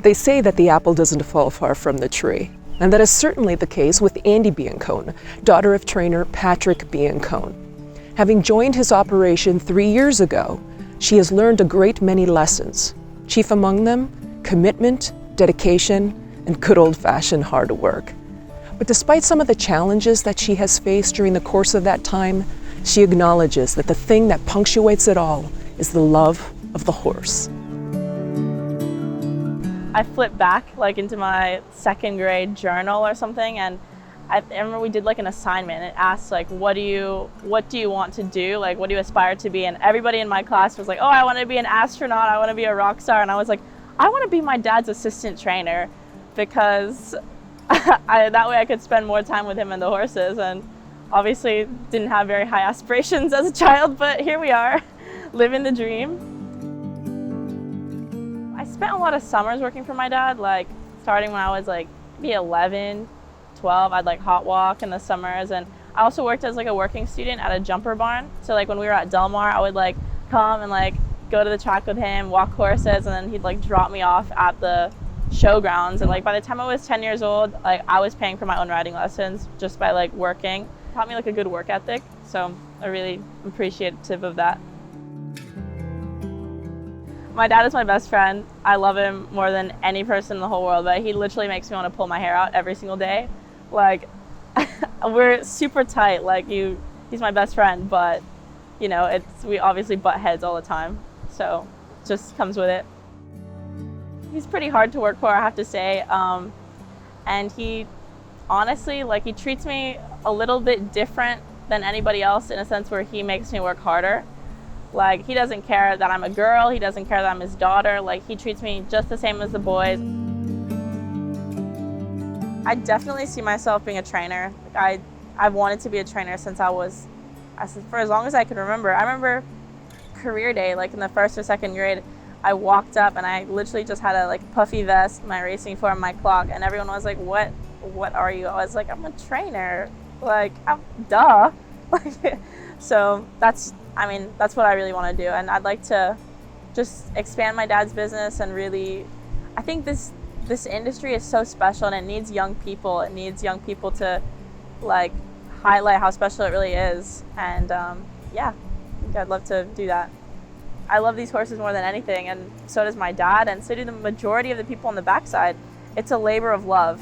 They say that the apple doesn't fall far from the tree, and that is certainly the case with Andie Biancone, daughter of trainer Patrick Biancone. Having joined his operation 3 years ago, she has learned a great many lessons, chief among them, commitment, dedication, and good old-fashioned hard work. But despite some of the challenges that she has faced during the course of that time, she acknowledges that the thing that punctuates it all is the love of the horse. I flipped back into my second grade journal or something, and I remember we did an assignment. It asked what do you want to do? What do you aspire to be? And everybody in my class was like, oh, I want to be an astronaut, I want to be a rock star. And I was like, I want to be my dad's assistant trainer, because that way I could spend more time with him and the horses. And obviously didn't have very high aspirations as a child, but here we are, living the dream. I spent a lot of summers working for my dad, starting when I was maybe 11, 12, I'd hot walk in the summers. And I also worked as a working student at a jumper barn. So when we were at Del Mar, I would come and go to the track with him, walk horses, and then he'd drop me off at the showgrounds. And by the time I was 10 years old, I was paying for my own riding lessons just by working. It taught me a good work ethic, so I really appreciative of that. My dad is my best friend. I love him more than any person in the whole world, but he literally makes me want to pull my hair out every single day. We're super tight. He's my best friend, but we obviously butt heads all the time, so it just comes with it. He's pretty hard to work for, I have to say, and he honestly, he treats me a little bit different than anybody else, in a sense where he makes me work harder. He doesn't care that I'm a girl, he doesn't care that I'm his daughter. He treats me just the same as the boys. I definitely see myself being a trainer. I've wanted to be a trainer since for as long as I can remember. I remember career day, in the first or second grade, I walked up and I literally just had a puffy vest, my racing form, my clock, and everyone was like, what are you? I was like, I'm a trainer. Duh. So that's what I really want to do. And I'd like to just expand my dad's business, and really, I think this industry is so special, and it needs young people. It needs young people to highlight how special it really is. And yeah, I think I'd love to do that. I love these horses more than anything, and so does my dad, and so do the majority of the people on the backside. It's a labor of love.